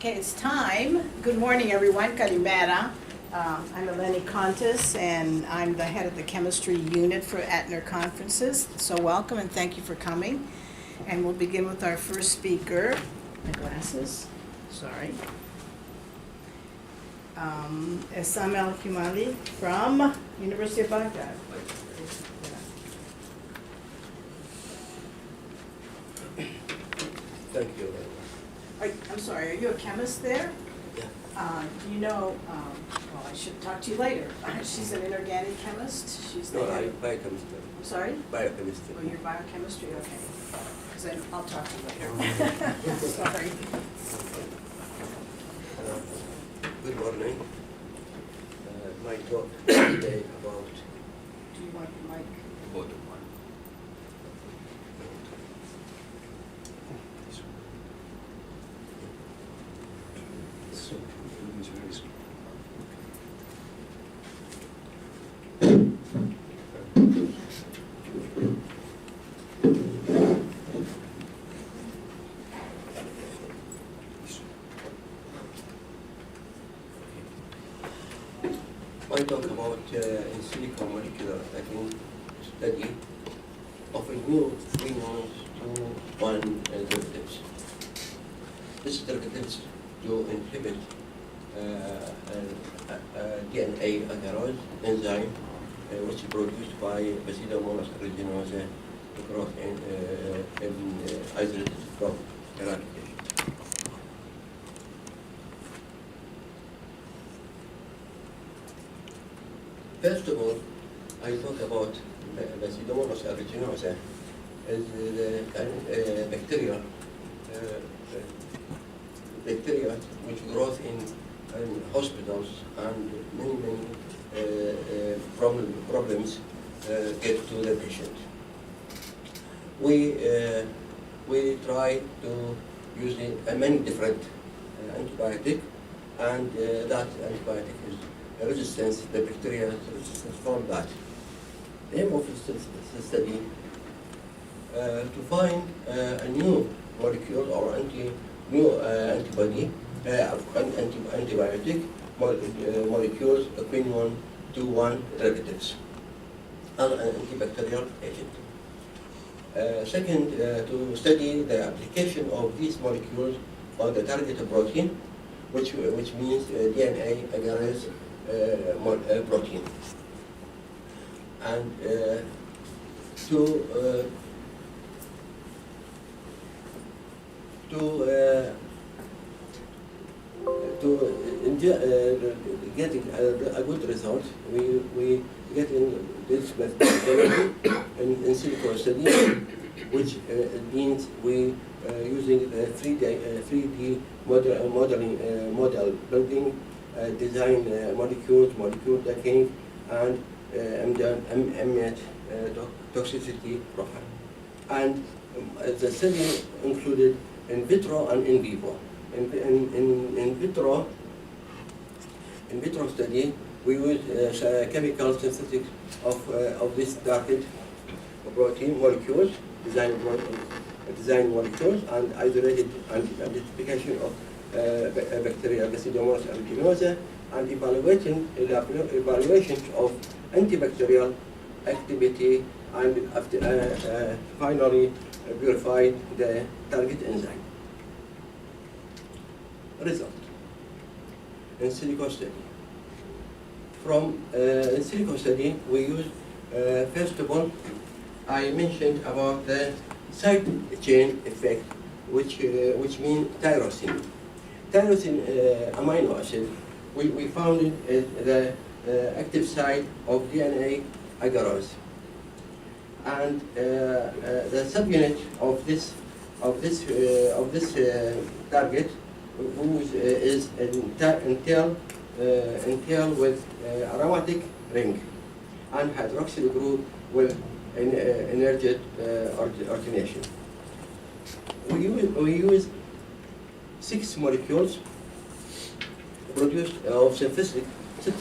Okay, it's time. Good morning, everyone. Kalimera. I'm Eleni Contis, and I'm the head of the chemistry unit for Athens Conferences. So welcome and thank you for coming. And we'll begin with our first speaker. My glasses. Sorry. Essam El-Kimali from University of Baghdad. Thank you very much. I'm sorry, are you a chemist there? Yeah. Do you know, well, I should talk to you later. She's an inorganic chemist. She's the No, head. biochemistry. I'm sorry? Biochemistry. Oh, you're biochemistry, okay. Because I'll talk to you later. Sorry. Good morning. My talk today about Do you want the mic? bottom one. I talk about in silico molecular study of a new quinoline-2-one derivatives. This derivatives to inhibit DNA agarose enzyme which is produced by pseudomonas aeruginosa growth in isolated from Iraqi. First of all, I talk about the pseudomonas aeruginosa as the bacteria which grows in hospitals and many problems get to the patient. We try to use many different antibiotic, and that antibiotic is resistance, the bacteria resistance from that. The aim of the study to find a new molecule or new antibody, antibiotic molecules, quinoline-2-one derivatives, and an antibacterial agent. Second, to study the application of these molecules on the target protein, which means DNA agarose protein, and getting a good result, we get in this methodology in silico study, which means we using the 3D model building, design molecule decaying, and ambient toxicity profile. And the study included in vitro and in vivo. In vitro study, we use chemical synthesis of this target protein molecules, design molecules, and isolated identification of bacteria, pseudomonas aeruginosa, and evaluation of antibacterial activity, and finally purified the target enzyme. Result in silico study. From in silico study, we use first of all, I mentioned about the side chain effect, which means tyrosine. Tyrosine amino acid, we found it the active site of DNA agarose, and the subunit of this target, who is entail with aromatic ring and hydroxyl group with energetic ordination. We use 6 molecules produced of synthetic 6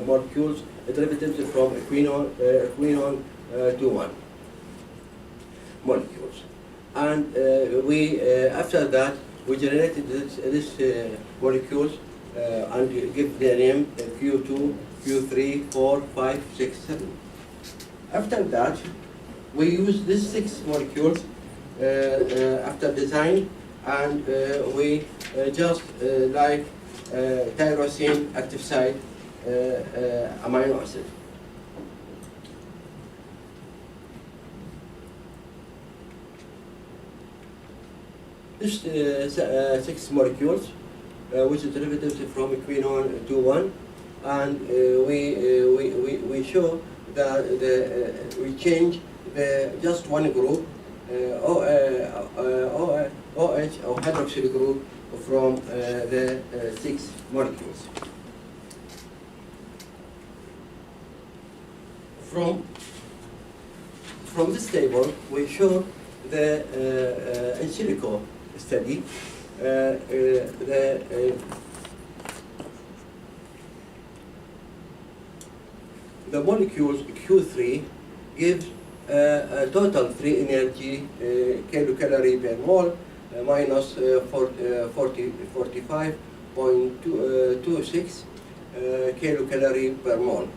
molecules derivatives from quinoline-2-one molecules. And we after that we generated this molecules and give their name Q2, Q3, 4, 5, 6, 7. After that, we use these 6 molecules after design, and we just like tyrosine active site amino acid. This 6 molecules, which is derivatives from quinoline-2-one, and we show that we change just one group, OH or hydroxyl group from the 6 molecules. From this table, we show the in silico study, the molecules Q3 gives a total free energy kilocalorie per mole minus 45.26 kilocalorie per mole,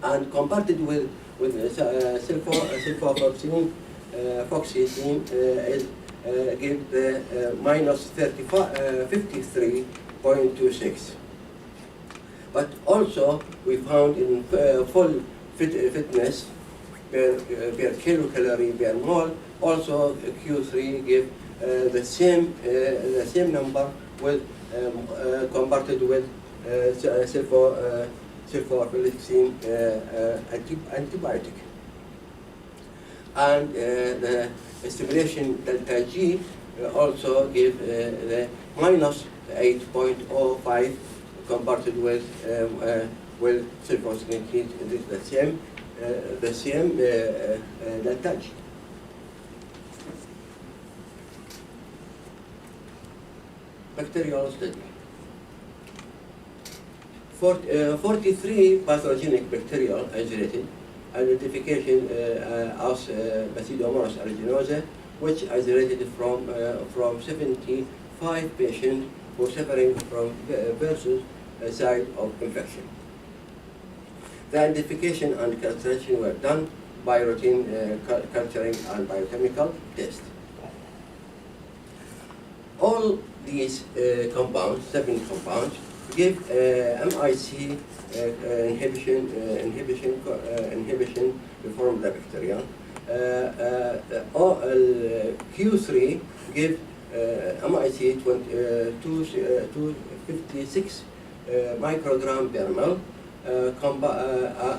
and compared with sulfoxythene, is give the minus 53.26. But also we found in full fitness per kilocalorie per mole, also Q3 give the same number with compared with sulfoxythene antibiotic, and the stimulation delta G also give the minus 8.05 compared with sulfoxythene. It is the same delta G. Bacterial study. 43 pathogenic bacterial isolated identification as pseudomonas aeruginosa, which isolated from 75 patients who are suffering from versus site of infection. The identification and castration were done by routine culturing and biochemical test. All these compounds, 7 compounds, give MIC inhibition from the bacteria. Q3 give MIC 256 microgram per ml,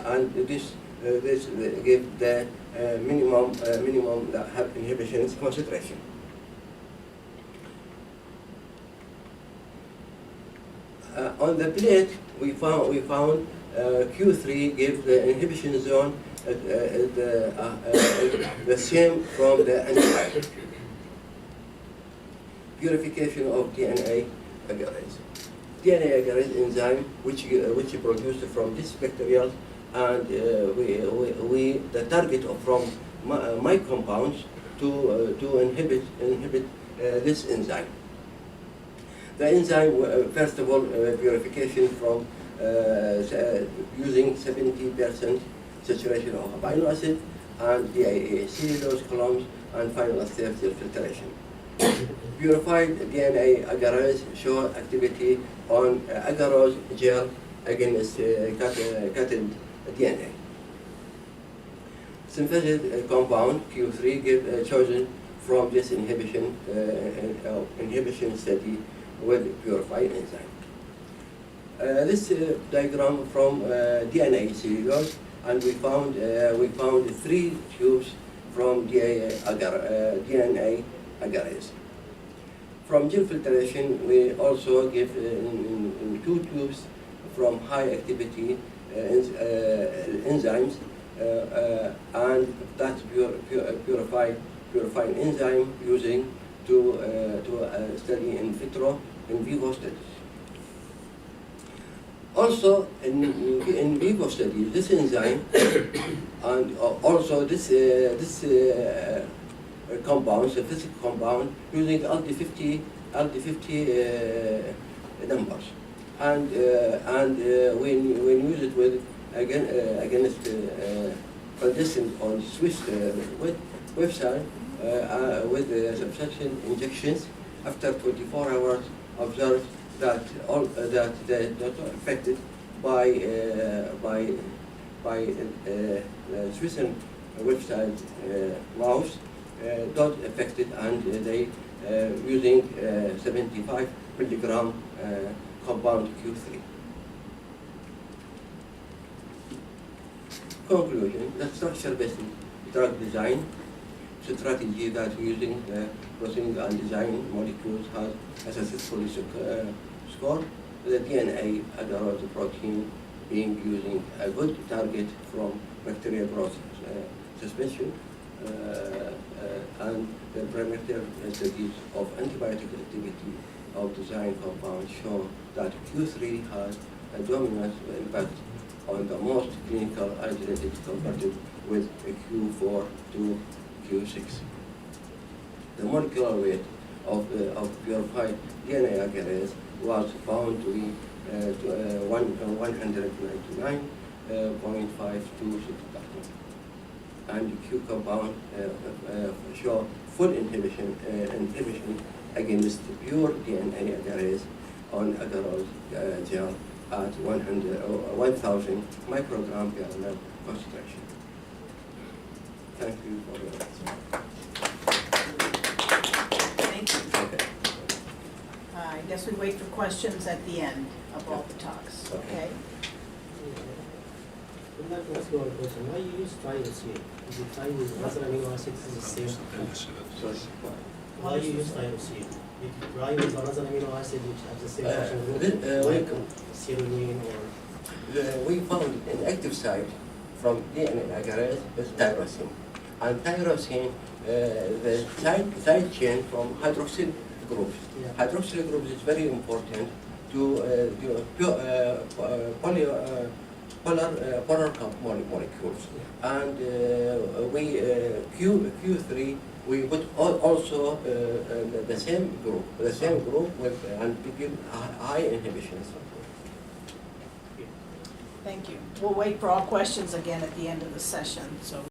and this give the minimum inhibition concentration. On the plate, we found Q3 give the inhibition zone the same from the antibiotic. Purification of DNA agarase. DNA agarase enzyme, which produced from this bacterial, and the target from my compounds to inhibit this enzyme. The enzyme, first of all, purification from using 70% saturation of amino acid and cellulose columns, and final step filtration. Purified DNA agarase show activity on agarose gel against cutted DNA. Synthetic compound Q3 give chosen from this inhibition study with purified enzyme. This diagram from DNA cellulose, and we found 3 tubes from DNA agarase. From gel filtration, we also give in 2 tubes from high activity enzymes, and that's purifying enzyme using to study in vitro, in vivo studies. Also, in vivo studies, this enzyme and also this compound, synthetic compound, using LD50 LD50 numbers, and when use it with against conditions on Swiss website with substantial injections, after 24 hours observed that they are not affected by Swiss website mouse, not affected, and they using 75 milligram compound Q3. Conclusion: the structure-based drug design strategy that using processing and design molecules has a successfully scored. The DNA agarose protein being using a good target from bacterial growth suspension, and the preliminary studies of antibiotic activity of design compounds show that Q3 has a dominant impact on the most clinical isolated compared with Q4 to Q6. The molecular weight of purified DNA agarose was found to be 199.526 and Q compound show full inhibition against pure DNA agarose on agarose gel at 1,000 microgram per ml concentration. Thank you for your attention. Thank you. Okay. I guess we wait for questions at the end of all the talks, okay? I'd like to ask you one question. Why you use tyrosine? Is it time with other amino acids is the same? Sorry. Why you use tyrosine? If you try with another amino acid which has the same function group, like serine or... We found an active site from DNA agarose is tyrosine. And tyrosine, the side chain from hydroxyl groups. Yeah. Hydroxyl groups is very important to polar molecules. And Q3, we put also the same group with and to give high inhibitions. Thank you. We'll wait for all questions again at the end of the session, so